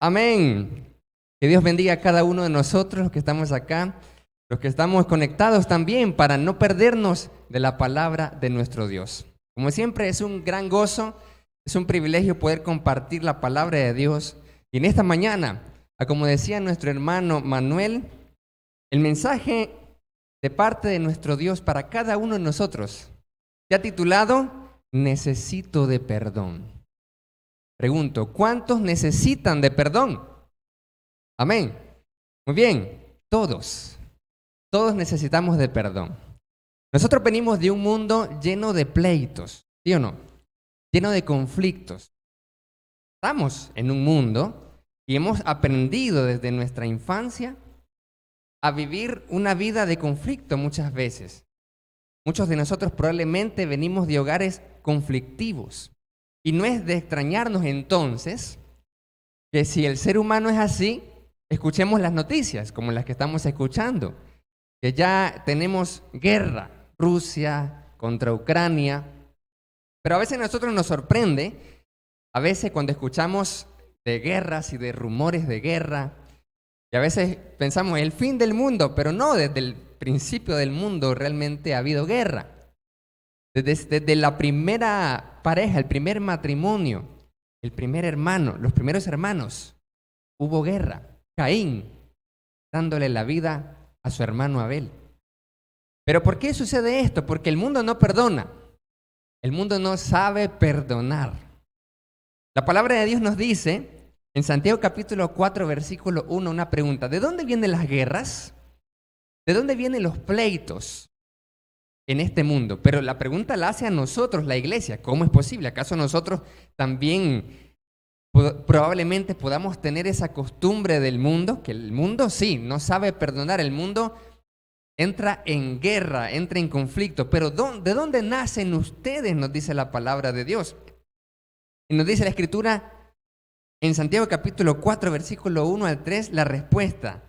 Amén. Que Dios bendiga a cada uno de nosotros, los que estamos acá, los que estamos conectados también, para no perdernos de la palabra de nuestro Dios. Como siempre, es un gran gozo, es un privilegio poder compartir la palabra de Dios. Y en esta mañana, como decía nuestro hermano Manuel, el mensaje de parte de nuestro Dios para cada uno de nosotros se ha titulado Necesito de perdón. Pregunto, ¿cuántos necesitan de perdón? Amén. Muy bien, todos necesitamos de perdón. Nosotros venimos de un mundo lleno de pleitos, ¿sí o no? Lleno de conflictos. Estamos en un mundo y hemos aprendido desde nuestra infancia a vivir una vida de conflicto muchas veces. Muchos de nosotros probablemente venimos de hogares conflictivos. Y no es de extrañarnos entonces que si el ser humano es así, escuchemos las noticias como las que estamos escuchando, que ya tenemos guerra, Rusia contra Ucrania, pero a veces a nosotros nos sorprende, a veces cuando escuchamos de guerras y de rumores de guerra, y a veces pensamos el fin del mundo, pero no, desde el principio del mundo realmente ha habido guerra. Desde la primera pareja, el primer matrimonio, el primer hermano, los primeros hermanos, hubo guerra. Caín dándole la vida a su hermano Abel. ¿Pero por qué sucede esto? Porque el mundo no perdona. El mundo no sabe perdonar. La palabra de Dios nos dice, en Santiago capítulo 4, versículo 1, una pregunta. ¿De dónde vienen las guerras? ¿De dónde vienen los pleitos en este mundo? Pero la pregunta la hace a nosotros, la iglesia. ¿Cómo es posible? ¿Acaso nosotros también probablemente podamos tener esa costumbre del mundo? Que el mundo sí, no sabe perdonar. El mundo entra en guerra, entra en conflicto. Pero ¿de dónde nacen ustedes? Nos dice la palabra de Dios. Y nos dice la Escritura en Santiago capítulo 4, versículo 1 al 3, la respuesta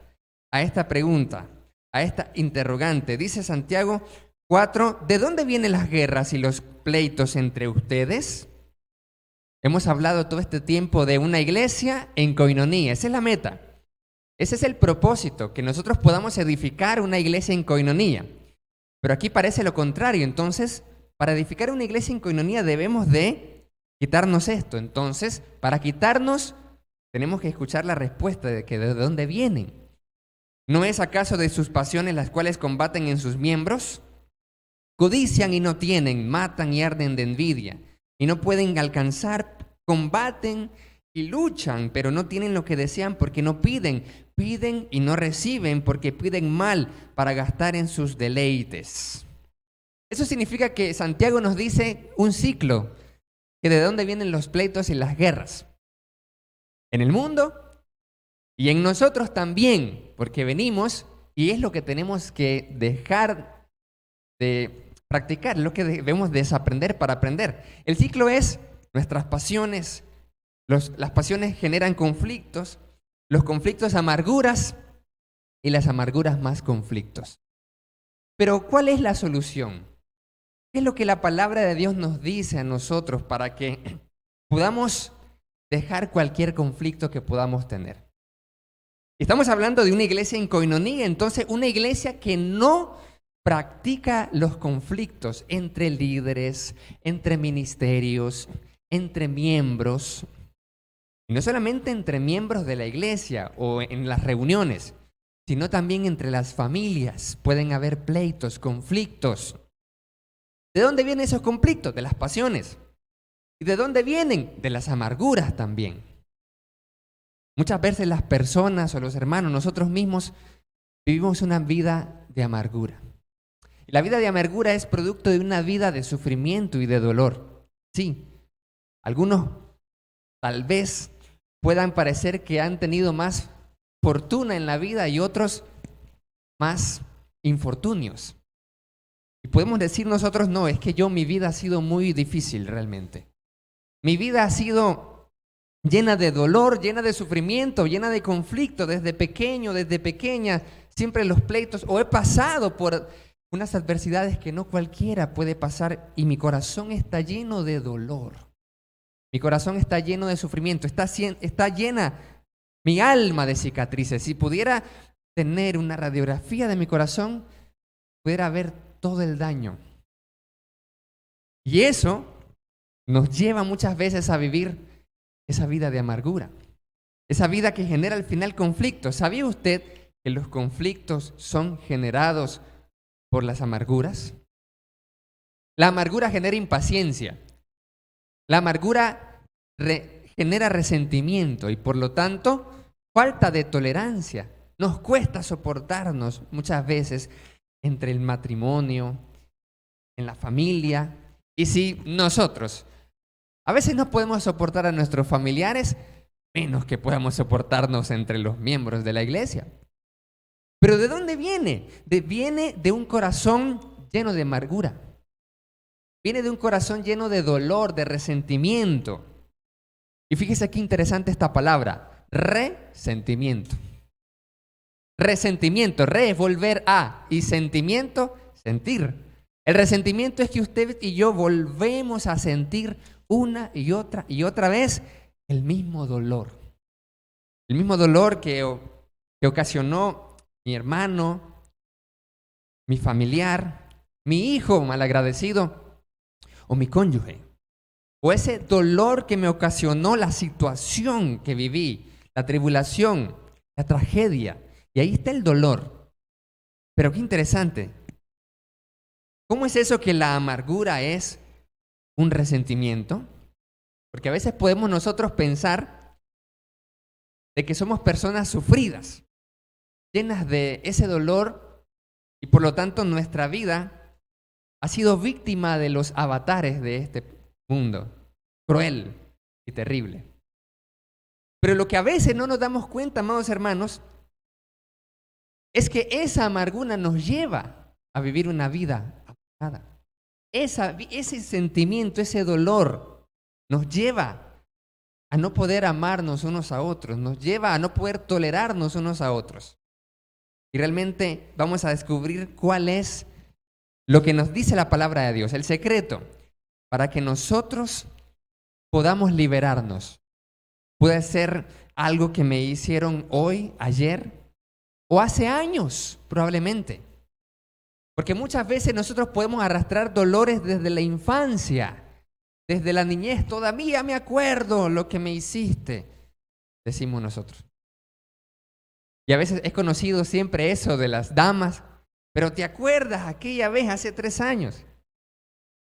a esta pregunta, a esta interrogante. Dice Santiago 4, ¿de dónde vienen las guerras y los pleitos entre ustedes? Hemos hablado todo este tiempo de una iglesia en coinonía. Esa es la meta. Ese es el propósito, que nosotros podamos edificar una iglesia en coinonía. Pero aquí parece lo contrario. Entonces, para edificar una iglesia en coinonía debemos de quitarnos esto. Entonces, para quitarnos, tenemos que escuchar la respuesta de que de dónde vienen. ¿No es acaso de sus pasiones las cuales combaten en sus miembros? Codician y no tienen, matan y arden de envidia, y no pueden alcanzar, combaten y luchan, pero no tienen lo que desean porque no piden, piden y no reciben porque piden mal para gastar en sus deleites. Eso significa que Santiago nos dice un ciclo, que de dónde vienen los pleitos y las guerras. En el mundo y en nosotros también, porque venimos y es lo que tenemos que dejar de practicar, lo que debemos desaprender para aprender. El ciclo es nuestras pasiones. Las pasiones generan conflictos, los conflictos amarguras y las amarguras más conflictos. Pero ¿cuál es la solución? ¿Qué es lo que la palabra de Dios nos dice a nosotros para que podamos dejar cualquier conflicto que podamos tener? Estamos hablando de una iglesia en coinonía, entonces una iglesia que no practica los conflictos entre líderes, entre ministerios, entre miembros. Y no solamente entre miembros de la iglesia o en las reuniones, sino también entre las familias. Pueden haber pleitos, conflictos. ¿De dónde vienen esos conflictos? De las pasiones. ¿Y de dónde vienen? De las amarguras también. Muchas veces las personas o los hermanos, nosotros mismos, vivimos una vida de amargura. Y la vida de amargura es producto de una vida de sufrimiento y de dolor. Sí, algunos tal vez puedan parecer que han tenido más fortuna en la vida y otros más infortunios. Y podemos decir nosotros, no, es que mi vida ha sido muy difícil realmente. Mi vida ha sido llena de dolor, llena de sufrimiento, llena de conflicto desde pequeño, desde pequeña, siempre los pleitos, o he pasado por unas adversidades que no cualquiera puede pasar y mi corazón está lleno de dolor. Mi corazón está lleno de sufrimiento, está llena mi alma de cicatrices. Si pudiera tener una radiografía de mi corazón, pudiera ver todo el daño. Y eso nos lleva muchas veces a vivir esa vida de amargura, esa vida que genera al final conflictos. ¿Sabía usted que los conflictos son generados por las amarguras? La amargura genera impaciencia. La amargura genera resentimiento y por lo tanto falta de tolerancia. Nos cuesta soportarnos muchas veces entre el matrimonio, en la familia. Y si nosotros a veces no podemos soportar a nuestros familiares, menos que podamos soportarnos entre los miembros de la iglesia. Pero ¿de dónde viene? Viene de un corazón lleno de amargura. Viene de un corazón lleno de dolor, de resentimiento. Y fíjese qué interesante esta palabra, resentimiento. Resentimiento, re es volver a, y sentimiento, sentir. El resentimiento es que usted y yo volvemos a sentir una y otra vez el mismo dolor. El mismo dolor que ocasionó mi hermano, mi familiar, mi hijo malagradecido o mi cónyuge. O ese dolor que me ocasionó la situación que viví, la tribulación, la tragedia. Y ahí está el dolor. Pero qué interesante. ¿Cómo es eso que la amargura es un resentimiento? Porque a veces podemos nosotros pensar de que somos personas sufridas, llenas de ese dolor y por lo tanto nuestra vida ha sido víctima de los avatares de este mundo, cruel y terrible. Pero lo que a veces no nos damos cuenta, amados hermanos, es que esa amargura nos lleva a vivir una vida amargada. Ese sentimiento, ese dolor, nos lleva a no poder amarnos unos a otros, nos lleva a no poder tolerarnos unos a otros. Y realmente vamos a descubrir cuál es lo que nos dice la palabra de Dios, el secreto para que nosotros podamos liberarnos. Puede ser algo que me hicieron hoy, ayer o hace años probablemente. Porque muchas veces nosotros podemos arrastrar dolores desde la infancia, desde la niñez. Todavía me acuerdo lo que me hiciste, decimos nosotros. Y a veces es conocido siempre eso de las damas, pero ¿te acuerdas aquella vez hace 3 años?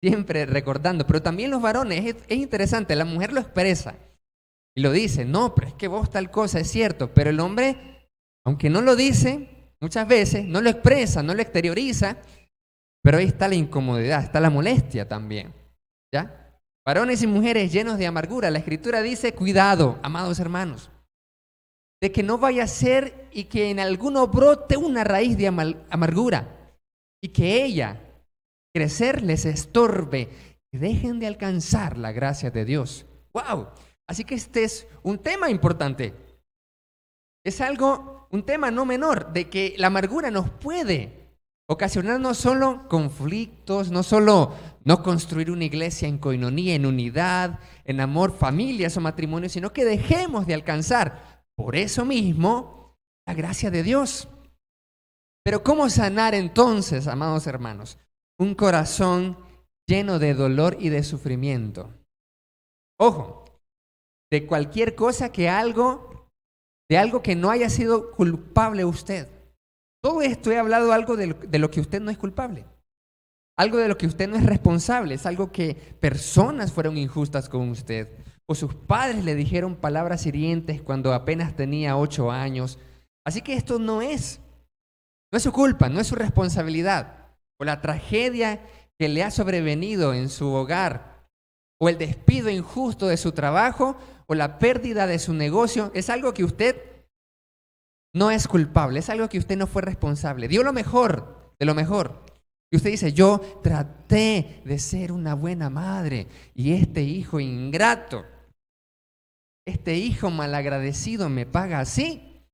Siempre recordando, pero también los varones, es interesante, la mujer lo expresa y lo dice, no, pero es que vos tal cosa, es cierto, pero el hombre, aunque no lo dice, muchas veces no lo expresa, no lo exterioriza, pero ahí está la incomodidad, está la molestia también, ¿ya? Varones y mujeres llenos de amargura, la Escritura dice, cuidado, amados hermanos, de que no vaya a ser y que en alguno brote una raíz de amargura y que ella, crecer, les estorbe y dejen de alcanzar la gracia de Dios. ¡Wow! Así que este es un tema importante. Es un tema no menor, de que la amargura nos puede ocasionar no solo conflictos, no solo no construir una iglesia en coinonía, en unidad, en amor, familias o matrimonios, sino que dejemos de alcanzar, por eso mismo, la gracia de Dios. Pero ¿cómo sanar entonces, amados hermanos, un corazón lleno de dolor y de sufrimiento? Ojo, de cualquier cosa de algo que no haya sido culpable usted. Todo esto he hablado algo de lo que usted no es culpable. Algo de lo que usted no es responsable. Es algo que personas fueron injustas con usted. O sus padres le dijeron palabras hirientes cuando apenas tenía 8 años. Así que esto no es su culpa, no es su responsabilidad. O la tragedia que le ha sobrevenido en su hogar. O el despido injusto de su trabajo. O la pérdida de su negocio. Es algo que usted no es culpable, es algo que usted no fue responsable. Dio lo mejor, de lo mejor. Y usted dice, yo traté de ser una buena madre y este hijo ingrato, este hijo malagradecido me paga así.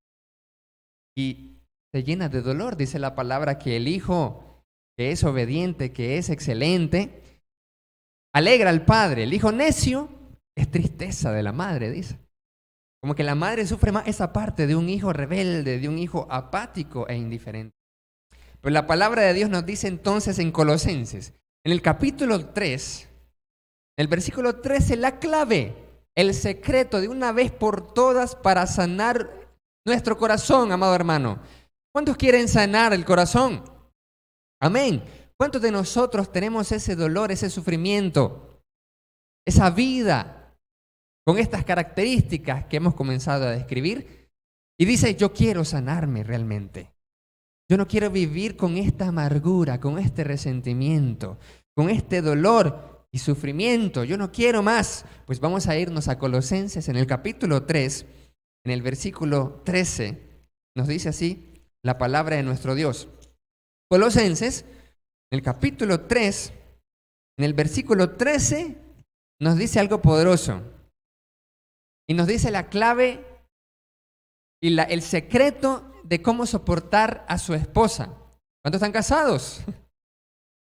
Y se llena de dolor, dice la palabra, que el hijo que es obediente, que es excelente, alegra al padre. El hijo necio es tristeza de la madre, dice. Como que la madre sufre más esa parte de un hijo rebelde, de un hijo apático e indiferente. Pero la palabra de Dios nos dice entonces en Colosenses, en el capítulo 3, en el versículo 13, la clave, el secreto de una vez por todas para sanar nuestro corazón, amado hermano. ¿Cuántos quieren sanar el corazón? Amén. ¿Cuántos de nosotros tenemos ese dolor, ese sufrimiento, esa vida con estas características que hemos comenzado a describir? Y dice, yo quiero sanarme realmente. Yo no quiero vivir con esta amargura, con este resentimiento, con este dolor y sufrimiento. Yo no quiero más. Pues vamos a irnos a Colosenses en el capítulo 3, en el versículo 13. Nos dice así la palabra de nuestro Dios. Colosenses, en el capítulo 3, en el versículo 13, nos dice algo poderoso. Y nos dice la clave y el secreto de cómo soportar a su esposa. ¿Cuántos están casados?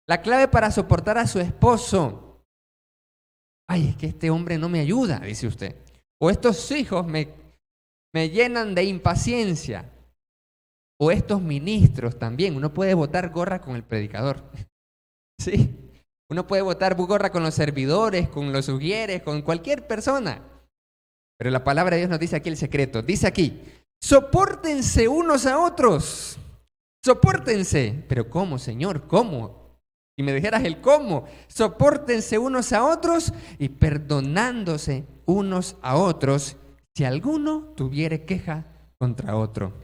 La clave para soportar a su esposo. Ay, es que este hombre no me ayuda, dice usted. O estos hijos me llenan de impaciencia. O estos ministros también. Uno puede botar gorra con el predicador. Sí. Uno puede botar gorra con los servidores, con los sugieres, con cualquier persona. Pero la palabra de Dios nos dice aquí el secreto. Dice aquí, sopórtense unos a otros. Sopórtense. Pero ¿cómo, Señor? ¿Cómo? Si me dijeras el cómo. Sopórtense unos a otros y perdonándose unos a otros si alguno tuviere queja contra otro.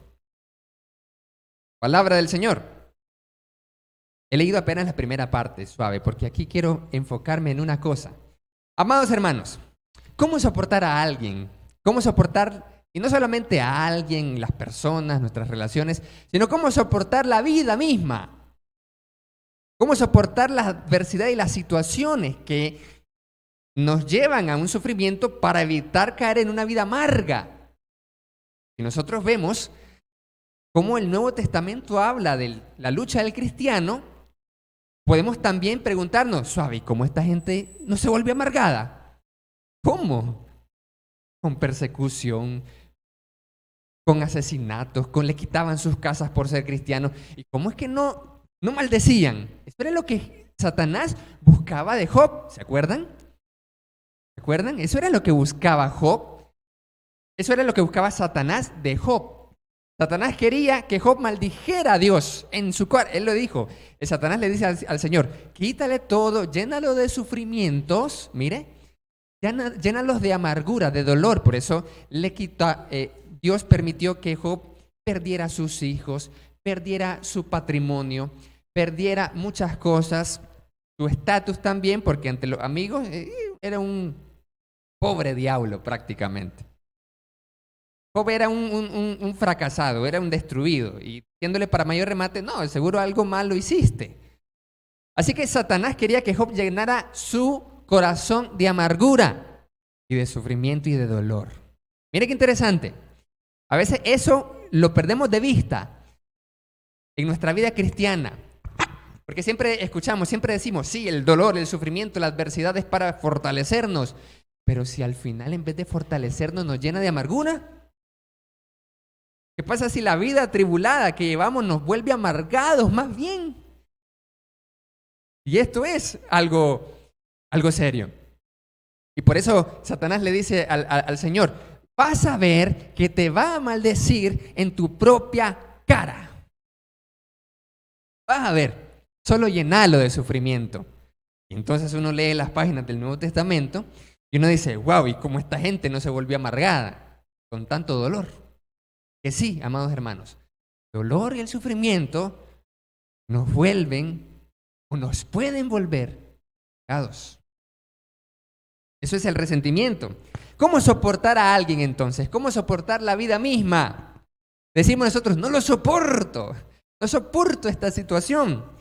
Palabra del Señor. He leído apenas la primera parte, suave, porque aquí quiero enfocarme en una cosa. Amados hermanos, ¿cómo soportar a alguien? ¿Cómo soportar, y no solamente a alguien, las personas, nuestras relaciones, sino cómo soportar la vida misma? ¿Cómo soportar la adversidad y las situaciones que nos llevan a un sufrimiento para evitar caer en una vida amarga? Y nosotros vemos cómo el Nuevo Testamento habla de la lucha del cristiano. Podemos también preguntarnos, suave, ¿cómo esta gente no se vuelve amargada? ¿Cómo? Con persecución, con asesinatos, con le quitaban sus casas por ser cristianos. ¿Y cómo es que no maldecían? Eso era lo que Satanás buscaba de Job, ¿se acuerdan? ¿Se acuerdan? Eso era lo que buscaba Job. Eso era lo que buscaba Satanás de Job. Satanás quería que Job maldijera a Dios en su corazón. Él lo dijo. Satanás le dice al Señor, quítale todo, llénalo de sufrimientos, mire, llénalos de amargura, de dolor. Por eso Dios permitió que Job perdiera a sus hijos, perdiera su patrimonio, perdiera muchas cosas, su estatus también, porque ante los amigos era un pobre diablo prácticamente. Job era un fracasado, era un destruido, y diciéndole para mayor remate, no, seguro algo malo hiciste. Así que Satanás quería que Job llenara su corazón de amargura y de sufrimiento y de dolor. Mire qué interesante. A veces eso lo perdemos de vista en nuestra vida cristiana, porque siempre escuchamos, siempre decimos, sí, el dolor, el sufrimiento, la adversidad es para fortalecernos, pero si al final en vez de fortalecernos nos llena de amargura, ¿qué pasa si la vida atribulada que llevamos nos vuelve amargados más bien? Y esto es algo serio. Y por eso Satanás le dice al Señor, vas a ver que te va a maldecir en tu propia cara. Vas a ver, solo llenalo de sufrimiento. Y entonces uno lee las páginas del Nuevo Testamento y uno dice, wow, ¿y cómo esta gente no se volvió amargada con tanto dolor? Que sí, amados hermanos, el dolor y el sufrimiento nos vuelven o nos pueden volver pecados. Eso es el resentimiento. ¿Cómo soportar a alguien entonces? ¿Cómo soportar la vida misma? Decimos nosotros, no soporto esta situación.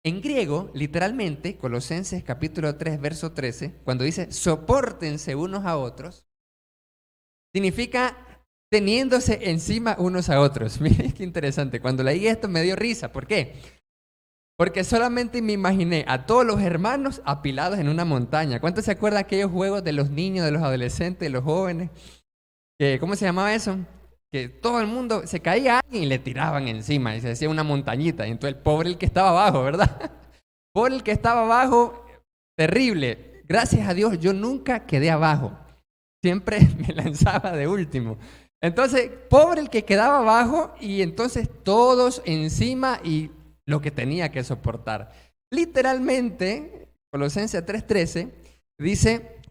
En griego, literalmente, Colosenses capítulo 3, verso 13, cuando dice, sopórtense unos a otros, significa teniéndose encima unos a otros. Miren qué interesante. Cuando leí esto me dio risa. ¿Por qué? Porque solamente me imaginé a todos los hermanos apilados en una montaña. ¿Cuántos se acuerdan de aquellos juegos de los niños, de los adolescentes, de los jóvenes? ¿cómo se llamaba eso? Que todo el mundo se caía a alguien y le tiraban encima y se hacía una montañita. Y entonces el pobre el que estaba abajo, ¿verdad? Pobre el que estaba abajo, terrible. Gracias a Dios yo nunca quedé abajo. Siempre me lanzaba de último. Entonces, pobre el que quedaba abajo y entonces todos encima y lo que tenía que soportar. Literalmente, Colosenses 3:13 dice,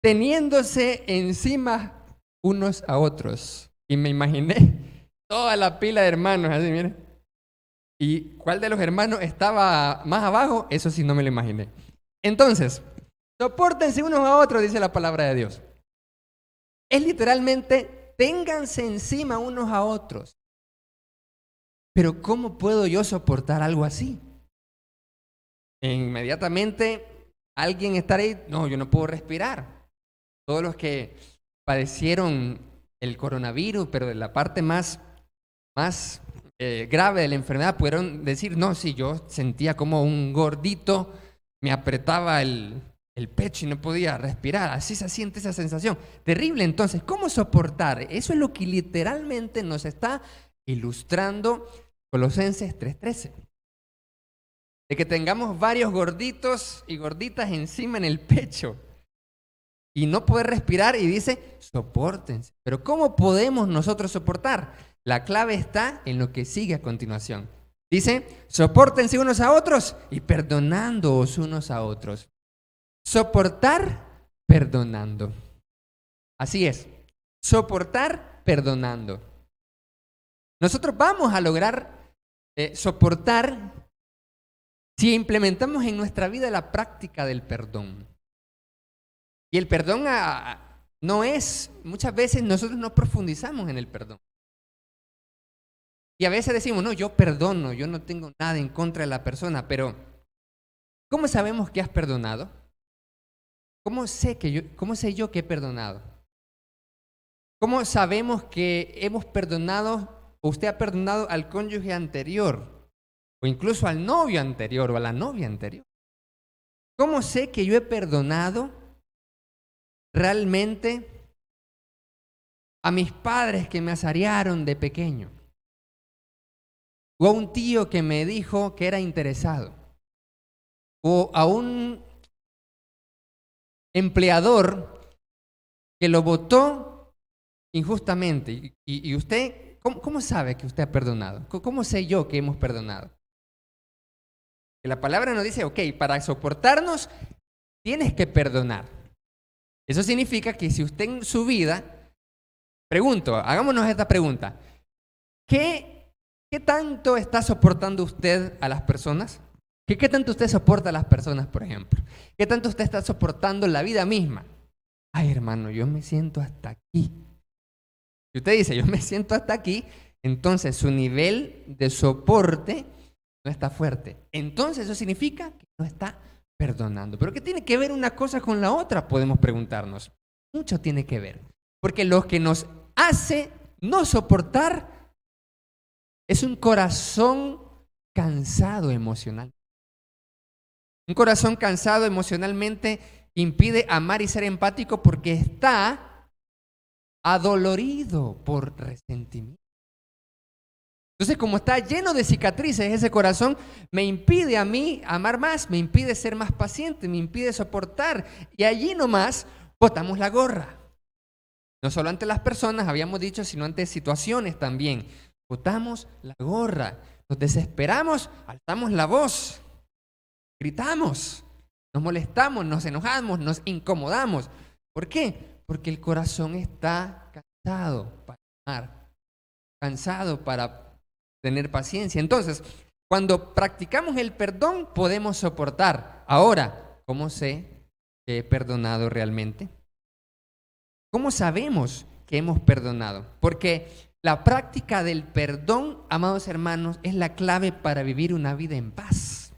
teniéndose encima unos a otros. Y me imaginé toda la pila de hermanos, así, miren. ¿Y cuál de los hermanos estaba más abajo? Eso sí no me lo imaginé. Entonces, sopórtense unos a otros, dice la palabra de Dios. Es literalmente, ténganse encima unos a otros. Pero ¿cómo puedo yo soportar algo así? Inmediatamente alguien estará ahí, no, yo no puedo respirar. Todos los que padecieron el coronavirus, pero de la parte más grave de la enfermedad, pudieron decir, no, sí, yo sentía como un gordito, me apretaba el pecho y no podía respirar. Así se siente esa sensación. Terrible. Entonces, ¿cómo soportar? Eso es lo que literalmente nos está ilustrando Colosenses 3:13. De que tengamos varios gorditos y gorditas encima en el pecho y no poder respirar y dice, sopórtense. Pero ¿cómo podemos nosotros soportar? La clave está en lo que sigue a continuación. Dice, sopórtense unos a otros y perdonándoos unos a otros. Soportar perdonando. Así es, soportar perdonando. Nosotros vamos a lograr soportar si implementamos en nuestra vida la práctica del perdón. Y el perdón no es, muchas veces nosotros no profundizamos en el perdón. Y a veces decimos, no, yo perdono, yo no tengo nada en contra de la persona, pero ¿cómo sabemos que has perdonado? ¿Cómo sé yo que he perdonado? ¿Cómo sabemos que hemos perdonado o usted ha perdonado al cónyuge anterior o incluso al novio anterior o a la novia anterior? ¿Cómo sé que yo he perdonado realmente a mis padres que me azarearon de pequeño? O a un tío que me dijo que era interesado. O a un empleador que lo votó injustamente. Y usted, ¿cómo sabe que usted ha perdonado? ¿Cómo sé yo que hemos perdonado? Que la palabra nos dice, ok, para soportarnos tienes que perdonar. Eso significa que si usted en su vida, hagámonos esta pregunta. ¿Qué tanto está soportando usted a las personas? ¿Qué tanto usted soporta a las personas, por ejemplo? ¿Qué tanto usted está soportando la vida misma? Ay, hermano, yo me siento hasta aquí. Si usted dice, yo me siento hasta aquí, entonces su nivel de soporte no está fuerte. Entonces eso significa que no está perdonando. ¿Pero qué tiene que ver una cosa con la otra? Podemos preguntarnos. Mucho tiene que ver. Porque lo que nos hace no soportar es un corazón cansado emocional. Un corazón cansado emocionalmente impide amar y ser empático porque está adolorido por resentimiento. Entonces, como está lleno de cicatrices ese corazón, me impide a mí amar más, me impide ser más paciente, me impide soportar. Y allí nomás botamos la gorra. No solo ante las personas, habíamos dicho, sino ante situaciones también. Botamos la gorra, nos desesperamos, alzamos la voz, gritamos, nos molestamos, nos enojamos, nos incomodamos. ¿Por qué? Porque el corazón está cansado para amar, cansado para tener paciencia. Entonces, cuando practicamos el perdón, podemos soportar. Ahora, ¿cómo sé que he perdonado realmente? ¿Cómo sabemos que hemos perdonado? Porque la práctica del perdón, amados hermanos, es la clave para vivir una vida en paz.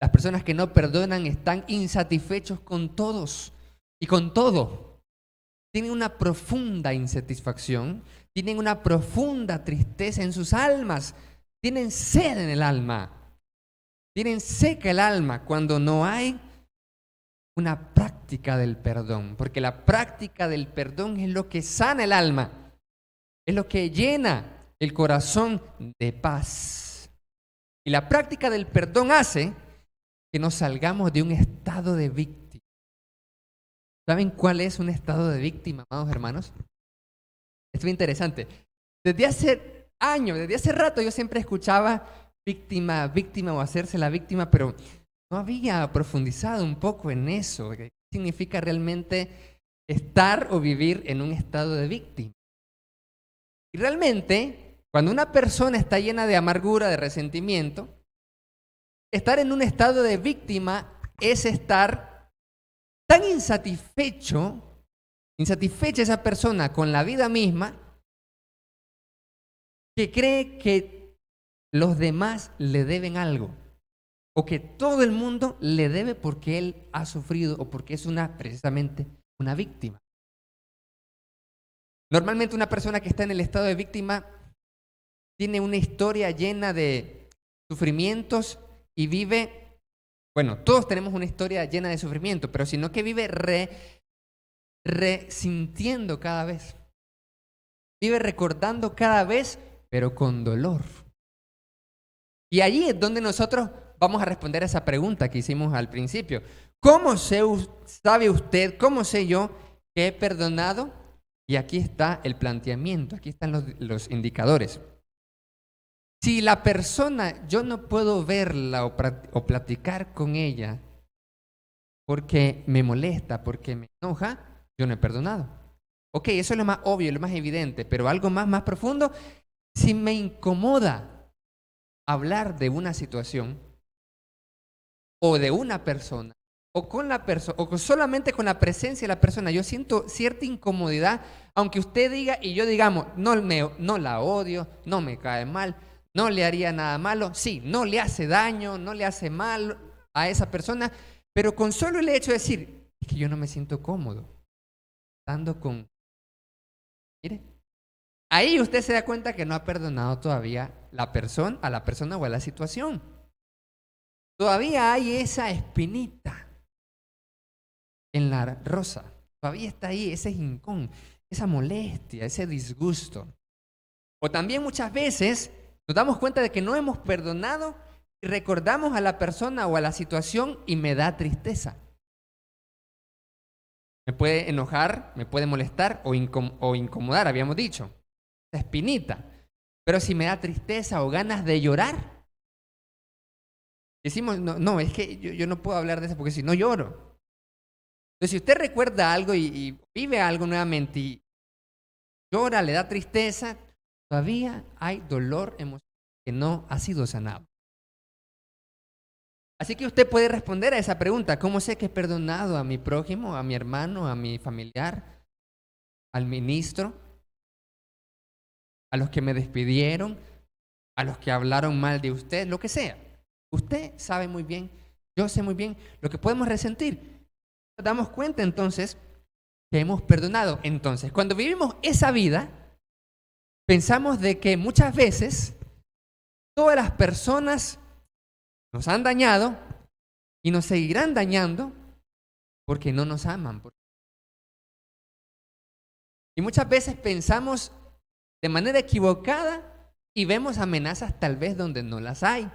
Las personas que no perdonan están insatisfechos con todos y con todo. Tienen una profunda insatisfacción, tienen una profunda tristeza en sus almas, tienen sed en el alma, tienen seca el alma cuando no hay una práctica práctica del perdón, porque la práctica del perdón es lo que sana el alma, es lo que llena el corazón de paz. Y la práctica del perdón hace que nos salgamos de un estado de víctima. ¿Saben cuál es un estado de víctima, amados hermanos? Esto es interesante. Desde hace años, desde hace rato yo siempre escuchaba víctima, víctima o hacerse la víctima, pero no había profundizado un poco en eso. ¿Qué significa realmente estar o vivir en un estado de víctima? Y realmente, cuando una persona está llena de amargura, de resentimiento, estar en un estado de víctima es estar tan insatisfecha esa persona con la vida misma, que cree que los demás le deben algo, o que todo el mundo le debe porque él ha sufrido o porque es precisamente una víctima. Normalmente una persona que está en el estado de víctima tiene una historia llena de sufrimientos y vive, bueno, todos tenemos una historia llena de sufrimiento, pero sino que vive resintiendo cada vez. Vive recordando cada vez, pero con dolor. Y allí es donde nosotros vamos a responder a esa pregunta que hicimos al principio. ¿Cómo sabe usted, cómo sé yo que he perdonado? Y aquí está el planteamiento, aquí están los indicadores. Si la persona, yo no puedo verla o platicar con ella porque me molesta, porque me enoja, yo no he perdonado. Ok, eso es lo más obvio, lo más evidente, pero algo más profundo, si me incomoda hablar de una situación o de una persona o con la persona o solamente con la presencia de la persona, yo siento cierta incomodidad, aunque usted diga y yo digamos, no la odio, no me cae mal, no le haría nada malo, sí, no le hace daño, no le hace mal a esa persona, pero con solo el hecho de decir, es que yo no me siento cómodo estando con... Mire, ahí usted se da cuenta que no ha perdonado todavía a la persona o a la situación. Todavía hay esa espinita en la rosa, todavía está ahí ese jincón, esa molestia, ese disgusto. O también muchas veces nos damos cuenta de que no hemos perdonado y recordamos a la persona o a la situación y me da tristeza. Me puede enojar, me puede molestar o incomodar, habíamos dicho. Esa espinita. Pero si me da tristeza o ganas de llorar, decimos, no, es que yo no puedo hablar de eso porque si no lloro. Entonces, si usted recuerda algo y vive algo nuevamente y llora, le da tristeza, todavía hay dolor emocional que no ha sido sanado. Así que usted puede responder a esa pregunta. ¿Cómo sé que he perdonado a mi prójimo, a mi hermano, a mi familiar, al ministro, a los que me despidieron, a los que hablaron mal de usted, lo que sea? Usted sabe muy bien, yo sé muy bien lo que podemos resentir. Nos damos cuenta entonces que hemos perdonado. Entonces, cuando vivimos esa vida, pensamos de que muchas veces todas las personas nos han dañado y nos seguirán dañando porque no nos aman. Y muchas veces pensamos de manera equivocada y vemos amenazas tal vez donde no las hay.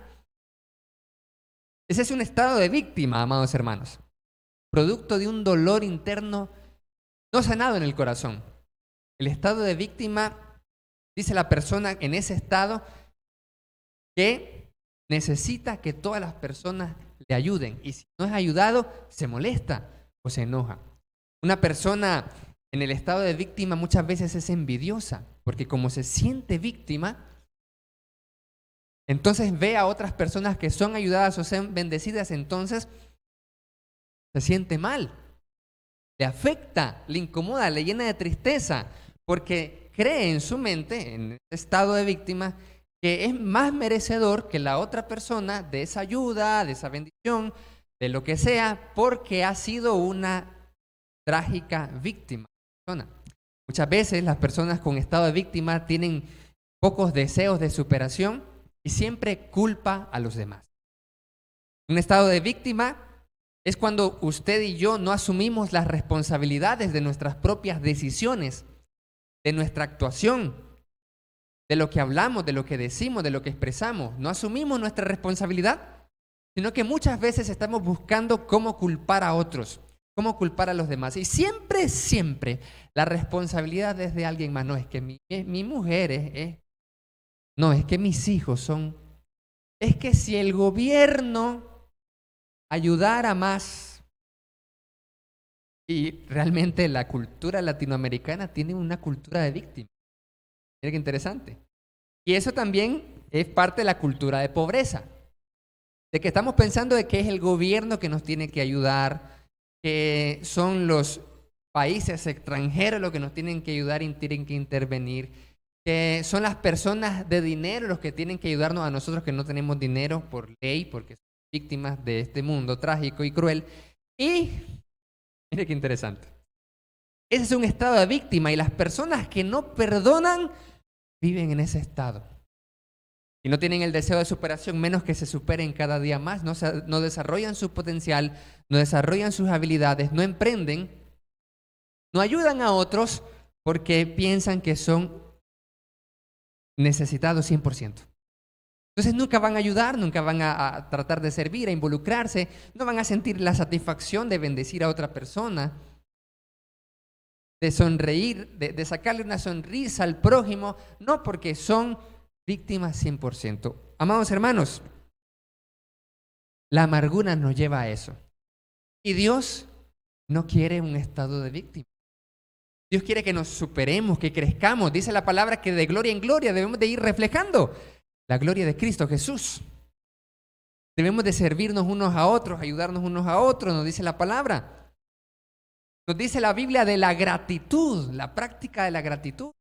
Ese es un estado de víctima, amados hermanos, producto de un dolor interno no sanado en el corazón. El estado de víctima, dice la persona en ese estado, que necesita que todas las personas le ayuden. Y si no es ayudado, se molesta o se enoja. Una persona en el estado de víctima muchas veces es envidiosa, porque como se siente víctima, entonces ve a otras personas que son ayudadas o son bendecidas, entonces se siente mal, le afecta, le incomoda, le llena de tristeza, porque cree en su mente, en ese estado de víctima, que es más merecedor que la otra persona de esa ayuda, de esa bendición, de lo que sea, porque ha sido una trágica víctima. Muchas veces las personas con estado de víctima tienen pocos deseos de superación y siempre culpa a los demás. Un estado de víctima Es cuando usted y yo no asumimos las responsabilidades de nuestras propias decisiones, de nuestra actuación, de lo que hablamos, de lo que decimos, de lo que expresamos. No asumimos nuestra responsabilidad, sino que muchas veces estamos buscando cómo culpar a otros, cómo culpar a los demás. Y siempre, la responsabilidad es de alguien más. No, es que mi mujer no, es que mis hijos son. Es que si el gobierno ayudara más. Y realmente la cultura latinoamericana tiene una cultura de víctima. Mira qué interesante. Y eso también es parte de la cultura de pobreza. De que estamos pensando de que es el gobierno que nos tiene que ayudar, que son los países extranjeros los que nos tienen que ayudar y tienen que intervenir, que son las personas de dinero los que tienen que ayudarnos a nosotros que no tenemos dinero por ley, porque somos víctimas de este mundo trágico y cruel. Y mire qué interesante. Ese es un estado de víctima y las personas que no perdonan viven en ese estado. Y no tienen el deseo de superación, menos que se superen cada día más. No desarrollan su potencial, no desarrollan sus habilidades, no emprenden, no ayudan a otros porque piensan que son necesitados 100%. Entonces nunca van a ayudar, nunca van a tratar de servir, a involucrarse, no van a sentir la satisfacción de bendecir a otra persona, de sonreír, de sacarle una sonrisa al prójimo, no, porque son víctimas 100%. Amados hermanos, la amargura nos lleva a eso. Y Dios no quiere un estado de víctima. Dios quiere que nos superemos, que crezcamos. Dice la palabra que de gloria en gloria debemos de ir reflejando la gloria de Cristo Jesús. Debemos de servirnos unos a otros, ayudarnos unos a otros, nos dice la palabra. Nos dice la Biblia de la gratitud, la práctica de la gratitud.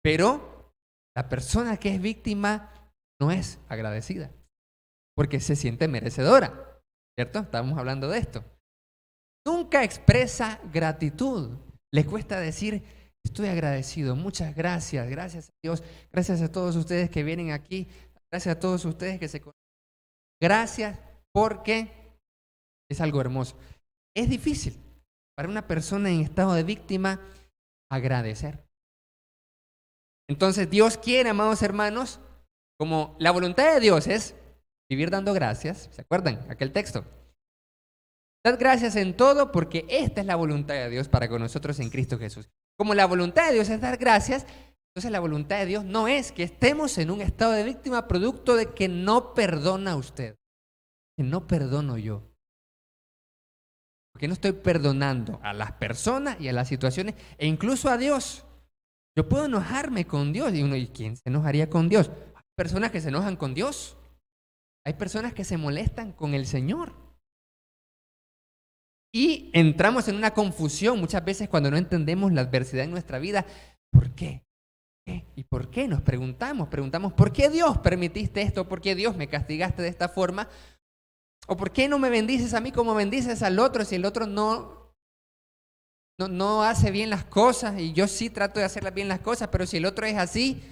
Pero la persona que es víctima no es agradecida, porque se siente merecedora, ¿cierto? Estamos hablando de esto. Nunca expresa gratitud. Le cuesta decir, estoy agradecido, muchas gracias, gracias a Dios, gracias a todos ustedes que vienen aquí, gracias a todos ustedes que se conocen. Gracias porque es algo hermoso. Es difícil para una persona en estado de víctima agradecer. Entonces Dios quiere, amados hermanos, como la voluntad de Dios es vivir dando gracias. ¿Se acuerdan? Aquel texto. Dad gracias en todo porque esta es la voluntad de Dios para con nosotros en Cristo Jesús. Como la voluntad de Dios es dar gracias, entonces la voluntad de Dios no es que estemos en un estado de víctima producto de que no perdona usted, que no perdono yo. Porque no estoy perdonando a las personas y a las situaciones e incluso a Dios. Yo puedo enojarme con Dios y uno, ¿y quién se enojaría con Dios? Hay personas que se enojan con Dios. Hay personas que se molestan con el Señor. Y entramos en una confusión muchas veces cuando no entendemos la adversidad en nuestra vida. ¿Por qué? ¿Y por qué? Nos preguntamos, ¿por qué Dios permitiste esto? ¿Por qué Dios me castigaste de esta forma? ¿O por qué no me bendices a mí como bendices al otro si el otro no hace bien las cosas y yo sí trato de hacer bien las cosas, pero si el otro es así,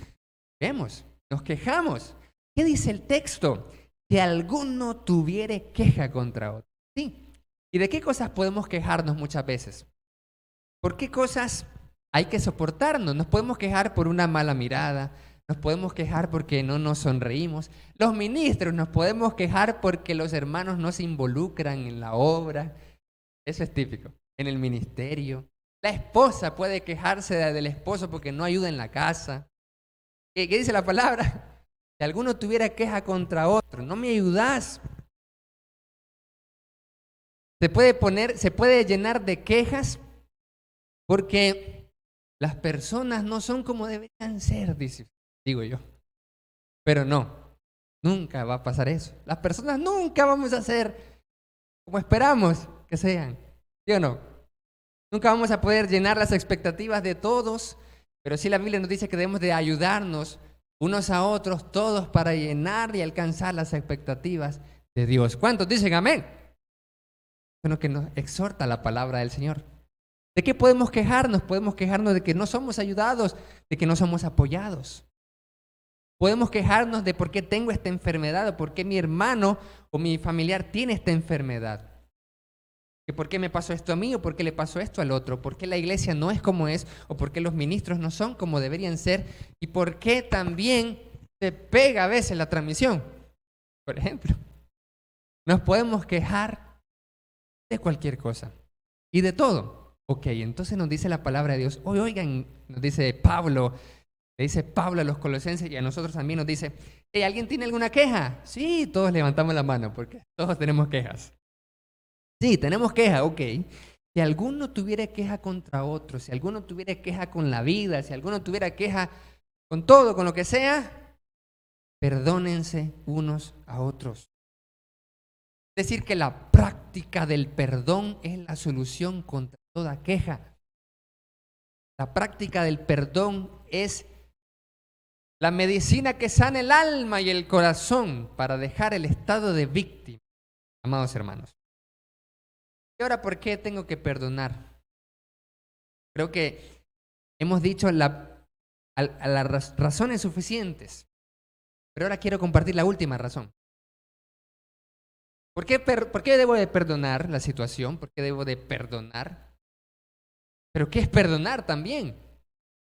vemos, nos quejamos. ¿Qué dice el texto? Que alguno tuviere queja contra otro. Sí. ¿Y de qué cosas podemos quejarnos muchas veces? ¿Por qué cosas hay que soportarnos? Nos podemos quejar por una mala mirada, nos podemos quejar porque no nos sonreímos. Los ministros nos podemos quejar porque los hermanos no se involucran en la obra. Eso es típico. En el ministerio. La esposa puede quejarse del esposo porque no ayuda en la casa. ¿Qué dice la palabra? Si alguno tuviera queja contra otro, no me ayudas. Se puede llenar de quejas porque las personas no son como deberían ser, digo yo. Pero no, nunca va a pasar eso. Las personas nunca vamos a ser como esperamos que sean, ¿sí o no? Nunca vamos a poder llenar las expectativas de todos, pero sí la Biblia nos dice que debemos de ayudarnos unos a otros, todos, para llenar y alcanzar las expectativas de Dios. ¿Cuántos dicen amén? Bueno, que nos exhorta la palabra del Señor. ¿De qué podemos quejarnos? Podemos quejarnos de que no somos ayudados, de que no somos apoyados. Podemos quejarnos de por qué tengo esta enfermedad o por qué mi hermano o mi familiar tiene esta enfermedad. que por qué me pasó esto a mí o por qué le pasó esto al otro, por qué la iglesia no es como es o por qué los ministros no son como deberían ser y por qué también se pega a veces la transmisión. Por ejemplo, nos podemos quejar de cualquier cosa y de todo. Ok, entonces nos dice la palabra de Dios. Hoy, oigan, nos dice Pablo, le dice Pablo a los colosenses y a nosotros también nos dice, hey, ¿alguien tiene alguna queja? Sí, todos levantamos la mano porque todos tenemos quejas. Sí, tenemos queja, ok. Si alguno tuviera queja contra otro, si alguno tuviera queja con la vida, si alguno tuviera queja con todo, con lo que sea, perdónense unos a otros. Es decir, que la práctica del perdón es la solución contra toda queja. La práctica del perdón es la medicina que sana el alma y el corazón para dejar el estado de víctima, amados hermanos. ¿Y ahora por qué tengo que perdonar? Creo que hemos dicho las razones suficientes, pero ahora quiero compartir la última razón. ¿Por qué debo de perdonar la situación? ¿Por qué debo de perdonar? ¿Pero qué es perdonar también?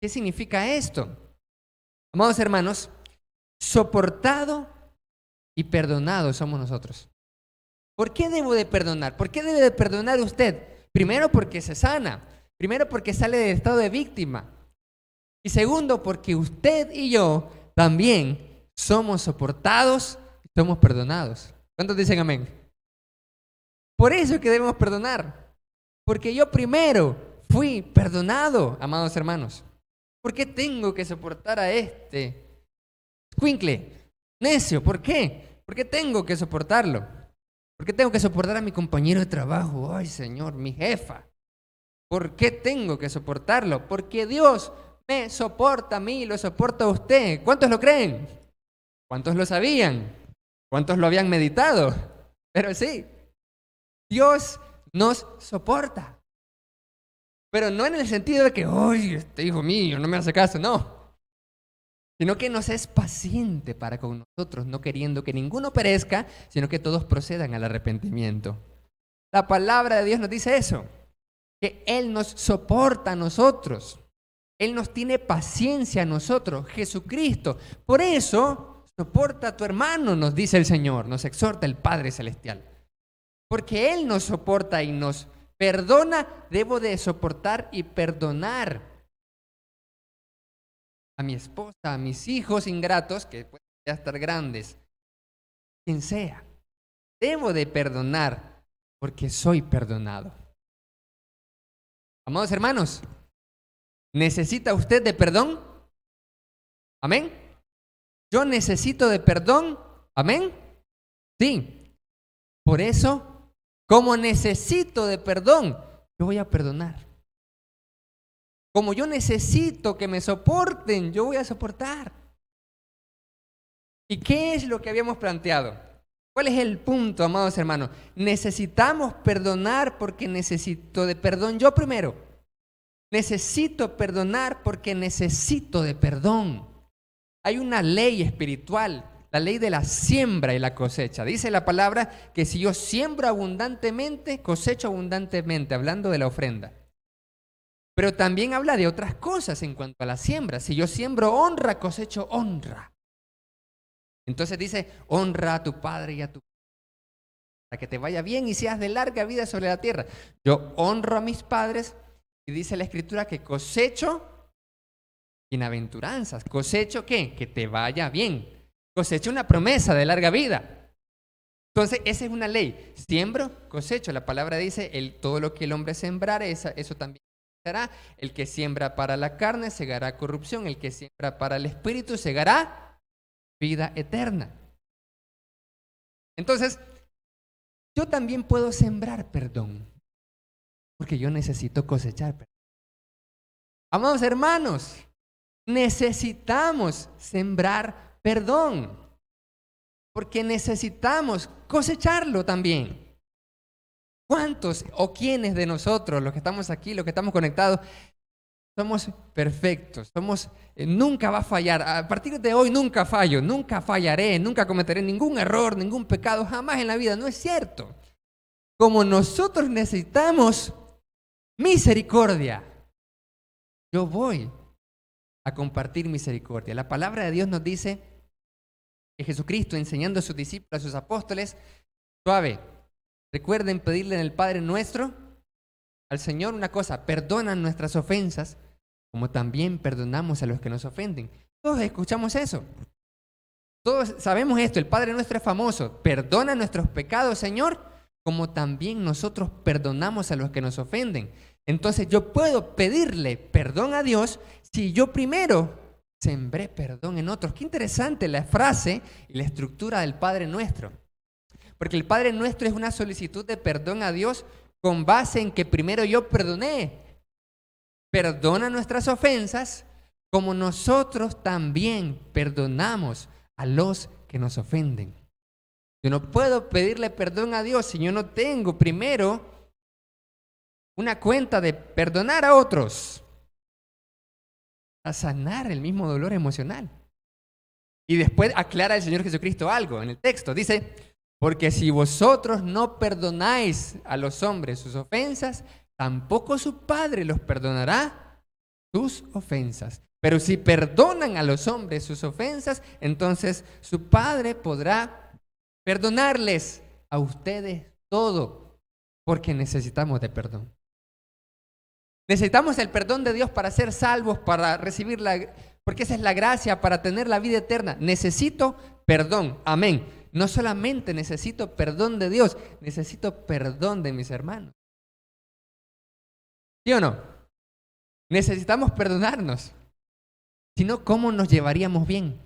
¿Qué significa esto? Amados hermanos, soportado y perdonado somos nosotros. ¿Por qué debo de perdonar? ¿Por qué debe de perdonar usted? Primero, porque se sana. Primero, porque sale del estado de víctima. Y segundo, porque usted y yo también somos soportados y somos perdonados. ¿Cuántos dicen amén? Por eso es que debemos perdonar. Porque yo primero fui perdonado, amados hermanos. ¿Por qué tengo que soportar a este escuincle, necio? ¿Por qué? ¿Por qué tengo que soportarlo? ¿Por qué tengo que soportar a mi compañero de trabajo? Ay, Señor, mi jefa. ¿Por qué tengo que soportarlo? Porque Dios me soporta a mí, lo soporta a usted. ¿Cuántos lo creen? ¿Cuántos lo sabían? ¿Cuántos lo habían meditado? Pero sí, Dios nos soporta. Pero no en el sentido de que, ¡ay, este hijo mío no me hace caso! No. Sino que nos es paciente para con nosotros, no queriendo que ninguno perezca, sino que todos procedan al arrepentimiento. La palabra de Dios nos dice eso, que Él nos soporta a nosotros. Él nos tiene paciencia a nosotros, Jesucristo. Por eso, soporta a tu hermano, nos dice el Señor, nos exhorta el Padre Celestial. Porque Él nos soporta y nos perdona, debo de soportar y perdonar a mi esposa, a mis hijos ingratos, que pueden ya estar grandes, quien sea. Debo de perdonar porque soy perdonado. Amados hermanos, ¿necesita usted de perdón? ¿Amén? ¿Yo necesito de perdón? ¿Amén? Sí. Por eso, como necesito de perdón, yo voy a perdonar. Como yo necesito que me soporten, yo voy a soportar. ¿Y qué es lo que habíamos planteado? ¿Cuál es el punto, amados hermanos? Necesitamos perdonar porque necesito de perdón yo primero. Necesito perdonar porque necesito de perdón. Hay una ley espiritual, la ley de la siembra y la cosecha. Dice la palabra que si yo siembro abundantemente, cosecho abundantemente, hablando de la ofrenda. Pero también habla de otras cosas en cuanto a la siembra. Si yo siembro honra, cosecho honra. Entonces dice, honra a tu padre y a tu madre, para que te vaya bien y seas de larga vida sobre la tierra. Yo honro a mis padres y dice la Escritura que cosecho bienaventuranzas. ¿Cosecho qué? Que te vaya bien. Cosecho una promesa de larga vida. Entonces, esa es una ley. Siembro, cosecho. La palabra dice, todo lo que el hombre sembrare, eso también será. El que siembra para la carne, segará corrupción. El que siembra para el espíritu, segará vida eterna. Entonces, yo también puedo sembrar perdón, porque yo necesito cosechar perdón. Amados hermanos, necesitamos sembrar perdón, porque necesitamos cosecharlo también. ¿Cuántos o quiénes de nosotros, los que estamos aquí, los que estamos conectados, somos perfectos? Nunca va a fallar. A partir de hoy nunca fallo, nunca fallaré, nunca cometeré ningún error, ningún pecado, jamás en la vida. No es cierto. como nosotros necesitamos misericordia, yo voy a compartir misericordia. La palabra de Dios nos dice que Jesucristo, enseñando a sus discípulos, a sus apóstoles, suave, recuerden pedirle en el Padre nuestro al Señor una cosa: perdona nuestras ofensas, como también perdonamos a los que nos ofenden. Todos escuchamos eso. Todos sabemos esto. El Padre nuestro es famoso. Perdona nuestros pecados, Señor, como también nosotros perdonamos a los que nos ofenden. Entonces yo puedo pedirle perdón a Dios si yo primero sembré perdón en otros. Qué interesante la frase y la estructura del Padre Nuestro. Porque el Padre Nuestro es una solicitud de perdón a Dios con base en que primero yo perdoné. Perdona nuestras ofensas como nosotros también perdonamos a los que nos ofenden. Yo no puedo pedirle perdón a Dios si yo no tengo primero una cuenta de perdonar a otros, a sanar el mismo dolor emocional. Y después aclara el Señor Jesucristo algo en el texto. Dice: porque si vosotros no perdonáis a los hombres sus ofensas, tampoco su Padre los perdonará sus ofensas. Pero si perdonan a los hombres sus ofensas, entonces su Padre podrá perdonarles a ustedes todo, porque necesitamos de perdón. Necesitamos el perdón de Dios para ser salvos, para recibir porque esa es la gracia, para tener la vida eterna. Necesito perdón, amén. No solamente necesito perdón de Dios, necesito perdón de mis hermanos. ¿Sí o no? Necesitamos perdonarnos. Si no, ¿cómo nos llevaríamos bien?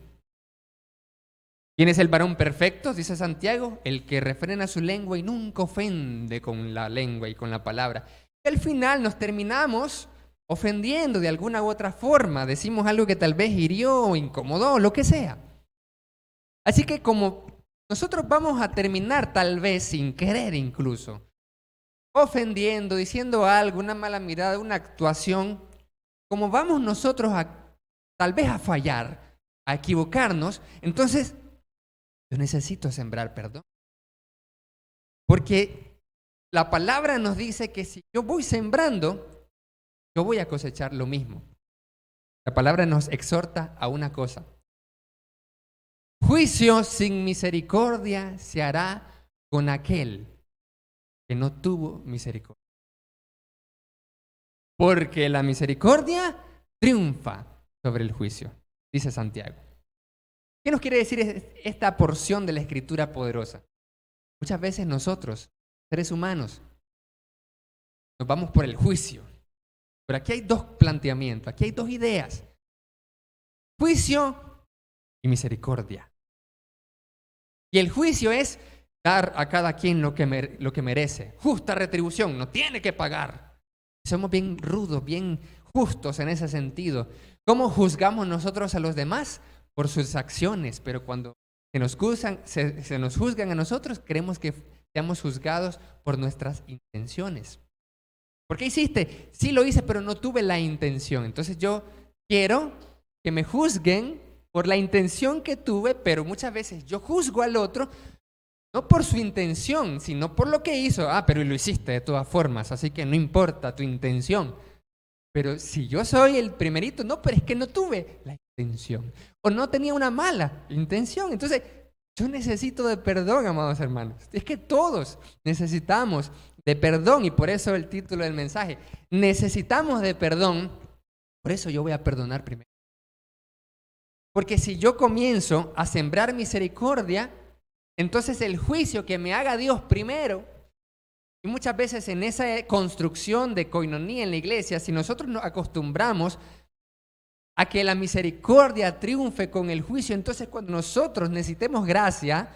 ¿Quién es el varón perfecto? Dice Santiago: el que refrena su lengua y nunca ofende con la lengua y con la palabra. Y al final nos terminamos ofendiendo de alguna u otra forma. Decimos algo que tal vez hirió, incomodó, lo que sea. Así que como nosotros vamos a terminar tal vez sin querer incluso, ofendiendo, diciendo algo, una mala mirada, una actuación, como vamos nosotros tal vez a fallar, a equivocarnos, entonces yo necesito sembrar perdón. Porque la palabra nos dice que si yo voy sembrando, yo voy a cosechar lo mismo. La palabra nos exhorta a una cosa: juicio sin misericordia se hará con aquel que no tuvo misericordia. Porque la misericordia triunfa sobre el juicio, dice Santiago. ¿Qué nos quiere decir esta porción de la Escritura poderosa? Muchas veces nosotros, seres humanos, nos vamos por el juicio. Pero aquí hay dos planteamientos, aquí hay dos ideas: juicio y misericordia. Y el juicio es dar a cada quien lo que merece. Justa retribución, no tiene que pagar. Somos bien rudos, bien justos en ese sentido. ¿Cómo juzgamos nosotros a los demás? Por sus acciones, pero cuando se nos juzgan a nosotros, creemos que seamos juzgados por nuestras intenciones. ¿Por qué hiciste? Sí lo hice, pero no tuve la intención. Entonces yo quiero que me juzguen por la intención que tuve, pero muchas veces yo juzgo al otro no por su intención, sino por lo que hizo. Pero lo hiciste de todas formas, así que no importa tu intención. Pero si yo soy el primerito, no, pero es que no tuve la intención. O no tenía una mala intención. Entonces, yo necesito de perdón, amados hermanos. Es que todos necesitamos de perdón, y por eso el título del mensaje: necesitamos de perdón. Por eso yo voy a perdonar primero. Porque si yo comienzo a sembrar misericordia, entonces el juicio que me haga Dios primero, y muchas veces en esa construcción de coinonía en la iglesia, si nosotros nos acostumbramos a que la misericordia triunfe con el juicio, entonces cuando nosotros necesitemos gracia,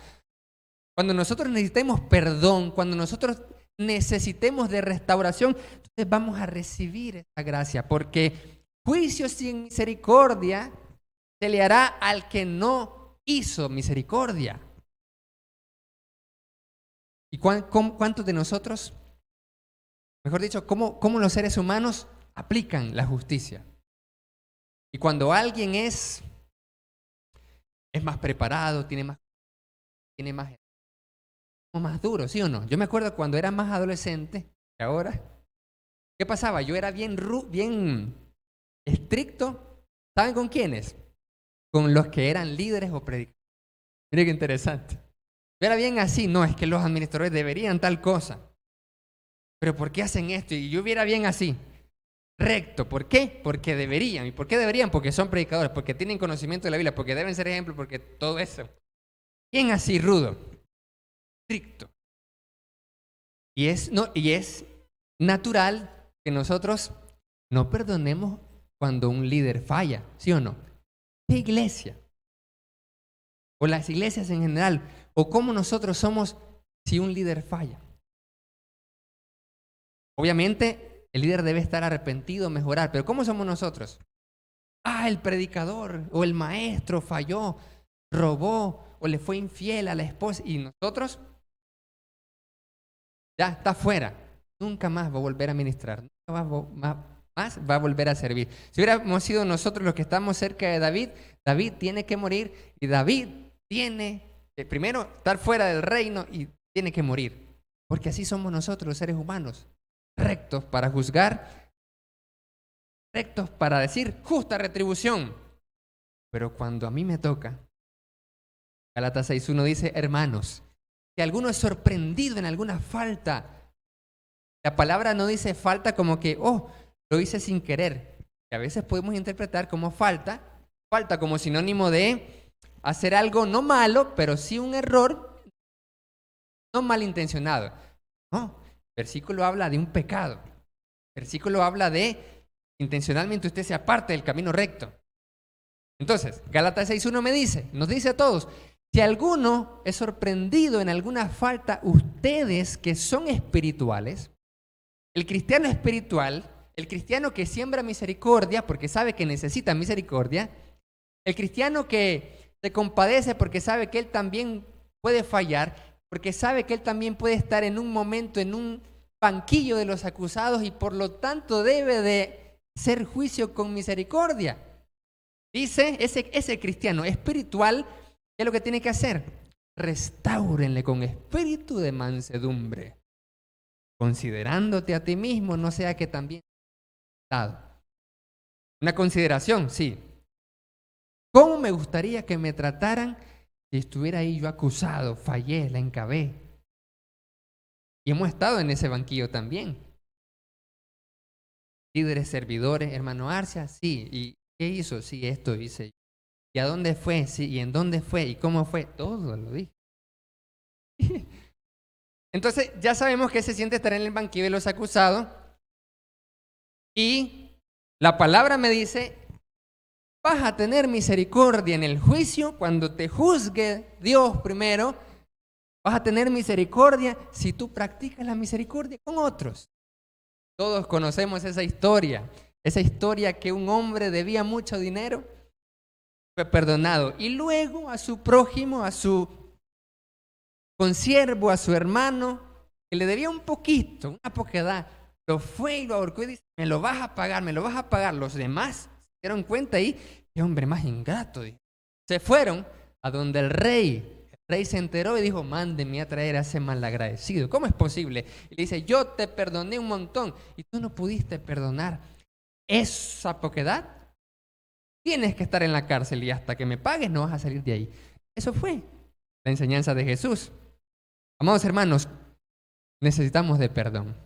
cuando nosotros necesitemos perdón, cuando nosotros necesitemos de restauración, entonces vamos a recibir esa gracia, porque juicio sin misericordia se le hará al que no hizo misericordia. ¿Y cuántos de nosotros, mejor dicho, cómo los seres humanos aplican la justicia? Y cuando alguien es más preparado, tiene más más duros, ¿sí o no? Yo me acuerdo cuando era más adolescente que ahora. ¿Qué pasaba? Yo era bien estricto. ¿Saben con quiénes? Con los que eran líderes o predicadores. Mire qué interesante. Yo era bien así, no, es que los administradores deberían tal cosa. Pero ¿por qué hacen esto? Y yo hubiera bien así, recto. ¿Por qué? Porque deberían. ¿Y por qué deberían? Porque son predicadores, porque tienen conocimiento de la Biblia, porque deben ser ejemplo, porque todo eso. Bien así, rudo, estricto. Y es natural que nosotros no perdonemos cuando un líder falla, ¿sí o no? ¿Qué iglesia? O las iglesias en general, o cómo nosotros somos si un líder falla. Obviamente, el líder debe estar arrepentido, mejorar, pero ¿cómo somos nosotros? El predicador o el maestro falló, robó o le fue infiel a la esposa y nosotros ya está fuera. Nunca más va a volver a ministrar, nunca más va a volver a servir. Si hubiéramos sido nosotros los que estamos cerca de David, David tiene que morir y David tiene que primero estar fuera del reino y tiene que morir. Porque así somos nosotros los seres humanos, rectos para juzgar, rectos para decir justa retribución. Pero cuando a mí me toca, Gálatas 6:1 dice, hermanos, si alguno es sorprendido en alguna falta, la palabra no dice falta como que, lo hice sin querer. Que a veces podemos interpretar como falta como sinónimo de hacer algo no malo, pero sí un error no malintencionado. No, el versículo habla de un pecado. El versículo habla de intencionalmente usted se aparte del camino recto. Entonces, Gálatas 6:1 nos dice a todos, si alguno es sorprendido en alguna falta, ustedes que son espirituales, el cristiano espiritual, el cristiano que siembra misericordia porque sabe que necesita misericordia, el cristiano que se compadece porque sabe que él también puede fallar, porque sabe que él también puede estar en un momento en un banquillo de los acusados y por lo tanto debe de hacer juicio con misericordia. Dice ese cristiano espiritual, ¿qué es lo que tiene que hacer? Restáurenle con espíritu de mansedumbre, considerándote a ti mismo, no sea que también una consideración, sí. ¿Cómo me gustaría que me trataran si estuviera ahí yo acusado, fallé, la encabé? Y hemos estado en ese banquillo también. Líderes, servidores, hermano Arcia, sí. ¿Y qué hizo? Sí, esto hice. ¿Y a dónde fue? Sí. ¿Y en dónde fue? ¿Y cómo fue? Todo lo dije. Entonces, ya sabemos que se siente estar en el banquillo de los acusados. Y la palabra me dice, vas a tener misericordia en el juicio cuando te juzgue Dios primero. Vas a tener misericordia si tú practicas la misericordia con otros. Todos conocemos esa historia que un hombre debía mucho dinero, fue perdonado. Y luego a su prójimo, a su consiervo, a su hermano, que le debía un poquito, una poquedad, lo fue y lo ahorcó y dice, me lo vas a pagar, me lo vas a pagar. Los demás se dieron cuenta ahí, qué hombre más ingrato. Se fueron a donde el rey. El rey se enteró y dijo, mándenme a traer a ese malagradecido. ¿Cómo es posible? Y le dice, yo te perdoné un montón y tú no pudiste perdonar esa poquedad. Tienes que estar en la cárcel y hasta que me pagues no vas a salir de ahí. Eso fue la enseñanza de Jesús. Amados hermanos, necesitamos de perdón.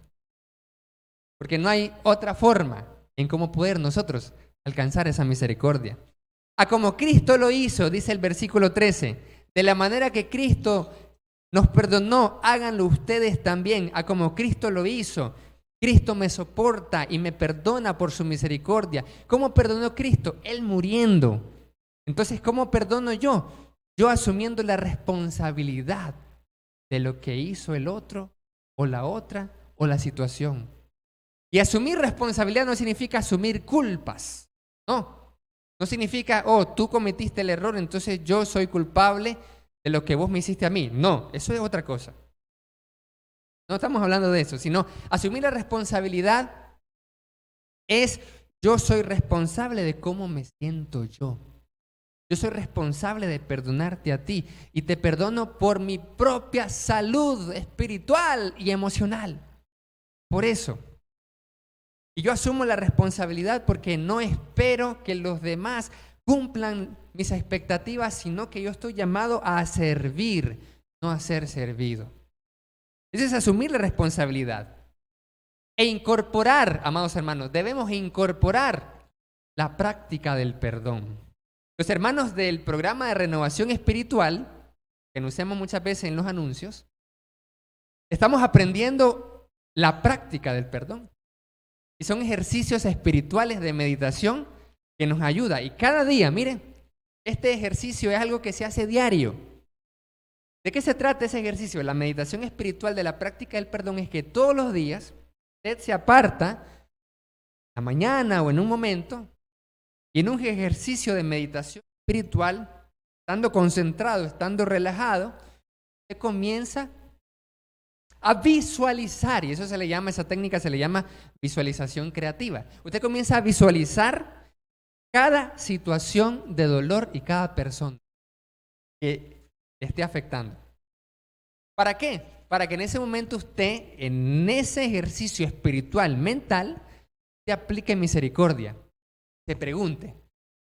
Porque no hay otra forma en cómo poder nosotros alcanzar esa misericordia. A como Cristo lo hizo, dice el versículo 13, de la manera que Cristo nos perdonó, háganlo ustedes también. A como Cristo lo hizo, Cristo me soporta y me perdona por su misericordia. ¿Cómo perdonó Cristo? Él muriendo. Entonces, ¿cómo perdono yo? Yo asumiendo la responsabilidad de lo que hizo el otro o la otra o la situación. Y asumir responsabilidad no significa asumir culpas, no significa, tú cometiste el error, entonces yo soy culpable de lo que vos me hiciste a mí. No, eso es otra cosa. No estamos hablando de eso, sino asumir la responsabilidad es, yo soy responsable de cómo me siento yo. Yo soy responsable de perdonarte a ti y te perdono por mi propia salud espiritual y emocional. Por eso. Y yo asumo la responsabilidad porque no espero que los demás cumplan mis expectativas, sino que yo estoy llamado a servir, no a ser servido. Ese es asumir la responsabilidad. E incorporar, amados hermanos, debemos incorporar la práctica del perdón. Los hermanos del programa de renovación espiritual, que anunciamos muchas veces en los anuncios, estamos aprendiendo la práctica del perdón. Y son ejercicios espirituales de meditación que nos ayuda. Y cada día, miren, este ejercicio es algo que se hace diario. ¿De qué se trata ese ejercicio? La meditación espiritual de la práctica del perdón es que todos los días usted se aparta, a la mañana o en un momento, y en un ejercicio de meditación espiritual, estando concentrado, estando relajado, usted comienza a visualizar, y eso se le llama, esa técnica se le llama visualización creativa. Usted comienza a visualizar cada situación de dolor y cada persona que le esté afectando. ¿Para qué? Para que en ese momento usted, en ese ejercicio espiritual mental, se aplique misericordia. Se pregunte,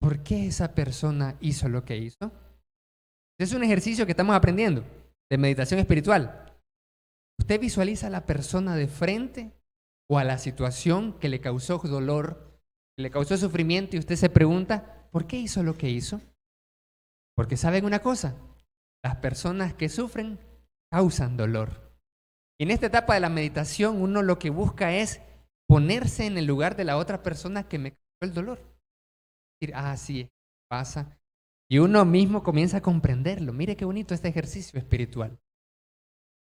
¿por qué esa persona hizo lo que hizo? Es un ejercicio que estamos aprendiendo de meditación espiritual. ¿Usted visualiza a la persona de frente o a la situación que le causó dolor, que le causó sufrimiento y usted se pregunta, ¿por qué hizo lo que hizo? Porque ¿saben una cosa? Las personas que sufren causan dolor. Y en esta etapa de la meditación uno lo que busca es ponerse en el lugar de la otra persona que me causó el dolor. Decir, sí, pasa. Y uno mismo comienza a comprenderlo. Mire qué bonito este ejercicio espiritual.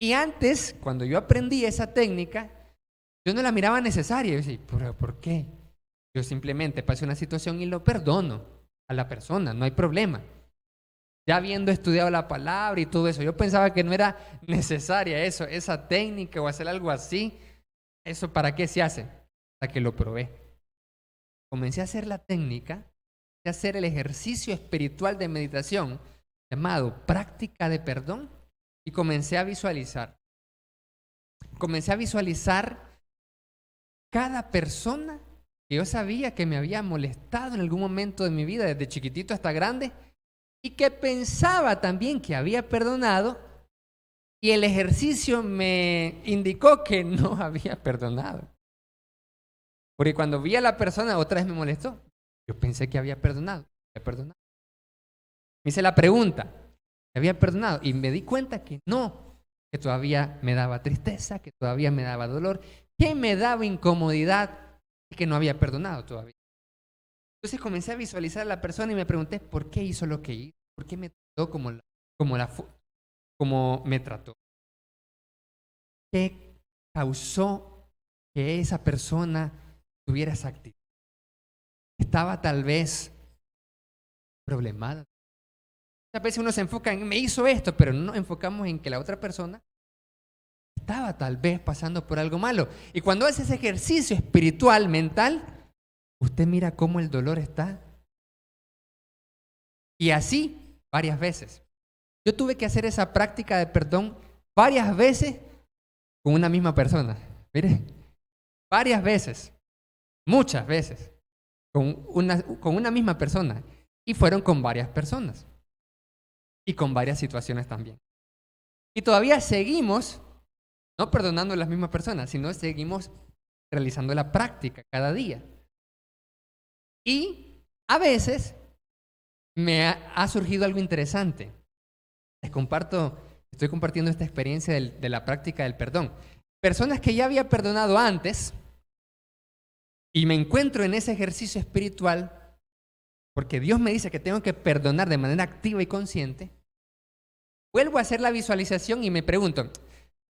Y antes, cuando yo aprendí esa técnica, yo no la miraba necesaria. Yo decía, ¿pero por qué? Yo simplemente pasé una situación y lo perdono a la persona, no hay problema. Ya habiendo estudiado la palabra y todo eso, yo pensaba que no era necesaria eso, esa técnica o hacer algo así. ¿Eso para qué se hace? Hasta que lo probé. Comencé a hacer la técnica, comencé a hacer el ejercicio espiritual de meditación llamado práctica de perdón y comencé a visualizar. Comencé a visualizar cada persona que yo sabía que me había molestado en algún momento de mi vida, desde chiquitito hasta grande, y que pensaba también que había perdonado, y el ejercicio me indicó que no había perdonado. Porque cuando vi a la persona otra vez me molestó. Yo pensé que había perdonado. Me hice la pregunta, ¿había perdonado? Y me di cuenta que no, que todavía me daba tristeza, que todavía me daba dolor, que me daba incomodidad y que no había perdonado todavía. Entonces comencé a visualizar a la persona y me pregunté, ¿por qué hizo lo que hizo? ¿Por qué me trató como me trató? ¿Qué causó que esa persona tuviera esa actitud? Estaba tal vez problemada. A veces uno se enfoca en, me hizo esto, pero no nos enfocamos en que la otra persona estaba tal vez pasando por algo malo. Y cuando hace ese ejercicio espiritual, mental, usted mira cómo el dolor está. Y así, varias veces. Yo tuve que hacer esa práctica de perdón varias veces con una misma persona. Mire, varias veces, muchas veces, con una misma persona. Y fueron con varias personas. Y con varias situaciones también. Y todavía seguimos, no perdonando a las mismas personas, sino seguimos realizando la práctica cada día. Y a veces me ha surgido algo interesante. Estoy compartiendo esta experiencia de la práctica del perdón. Personas que ya había perdonado antes y me encuentro en ese ejercicio espiritual porque Dios me dice que tengo que perdonar de manera activa y consciente. Vuelvo a hacer la visualización y me pregunto,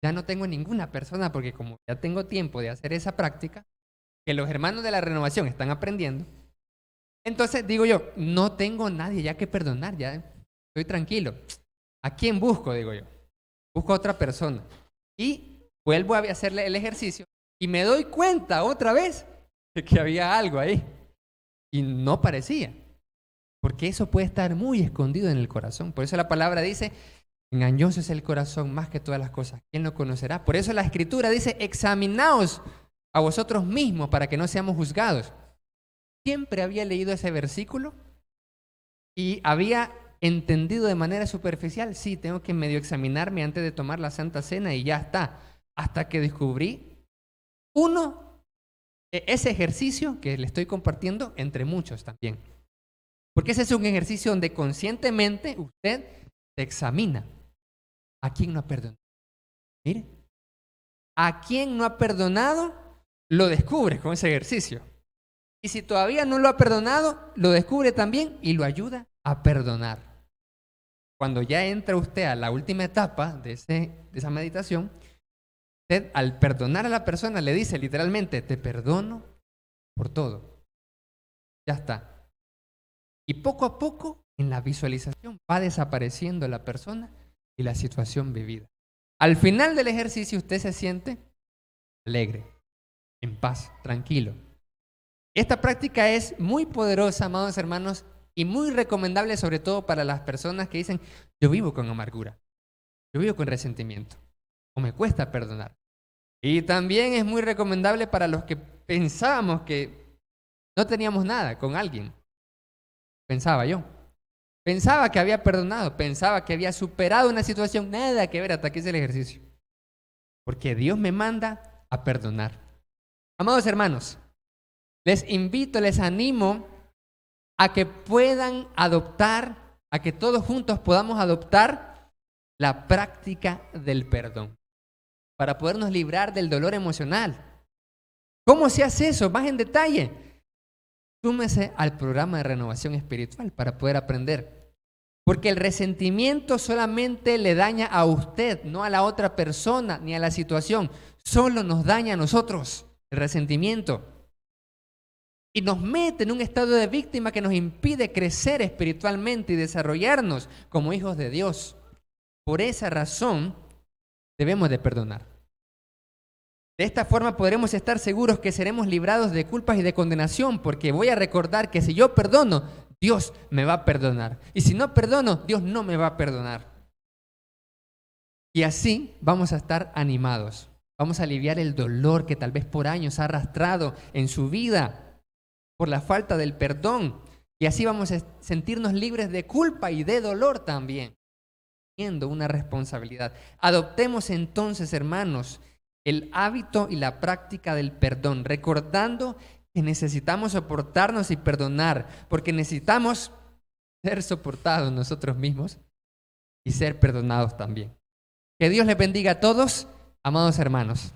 ya no tengo ninguna persona porque como ya tengo tiempo de hacer esa práctica, que los hermanos de la renovación están aprendiendo, entonces digo yo, no tengo nadie ya que perdonar, ya estoy tranquilo. ¿A quién busco? Digo yo. Busco a otra persona. Y vuelvo a hacerle el ejercicio y me doy cuenta otra vez de que había algo ahí. Y no parecía. porque eso puede estar muy escondido en el corazón. Por eso la palabra dice, engañoso es el corazón más que todas las cosas. ¿Quién lo conocerá? Por eso la Escritura dice, examinaos a vosotros mismos para que no seamos juzgados. Siempre había leído ese versículo y había entendido de manera superficial, sí, tengo que medio examinarme antes de tomar la Santa Cena y ya está. Hasta que descubrí ese ejercicio que le estoy compartiendo entre muchos también. Porque ese es un ejercicio donde conscientemente usted se examina. ¿A quién no ha perdonado? Mire, a quién no ha perdonado, lo descubre con ese ejercicio. Y si todavía no lo ha perdonado, lo descubre también y lo ayuda a perdonar. Cuando ya entra usted a la última etapa de esa meditación, usted al perdonar a la persona le dice literalmente, te perdono por todo. Ya está. Y poco a poco en la visualización va desapareciendo la persona y la situación vivida. Al final del ejercicio usted se siente alegre, en paz, tranquilo. Esta práctica es muy poderosa, amados hermanos, y muy recomendable sobre todo para las personas que dicen, yo vivo con amargura, yo vivo con resentimiento, o me cuesta perdonar. Y también es muy recomendable para los que pensábamos que no teníamos nada con alguien. Pensaba yo. Pensaba que había perdonado, pensaba que había superado una situación, nada que ver, hasta aquí es el ejercicio. Porque Dios me manda a perdonar. Amados hermanos, les invito, les animo a que puedan adoptar, a que todos juntos podamos adoptar la práctica del perdón para podernos librar del dolor emocional. ¿Cómo se hace eso? Más en detalle. Súmese al programa de renovación espiritual para poder aprender. Porque el resentimiento solamente le daña a usted, no a la otra persona ni a la situación. Solo nos daña a nosotros el resentimiento. Y nos mete en un estado de víctima que nos impide crecer espiritualmente y desarrollarnos como hijos de Dios. Por esa razón debemos de perdonar. De esta forma podremos estar seguros que seremos librados de culpas y de condenación, porque voy a recordar que si yo perdono, Dios me va a perdonar. Y si no perdono, Dios no me va a perdonar. Y así vamos a estar animados. Vamos a aliviar el dolor que tal vez por años ha arrastrado en su vida por la falta del perdón. Y así vamos a sentirnos libres de culpa y de dolor también, teniendo una responsabilidad. Adoptemos entonces, hermanos, el hábito y la práctica del perdón, recordando que necesitamos soportarnos y perdonar, porque necesitamos ser soportados nosotros mismos y ser perdonados también. Que Dios les bendiga a todos, amados hermanos.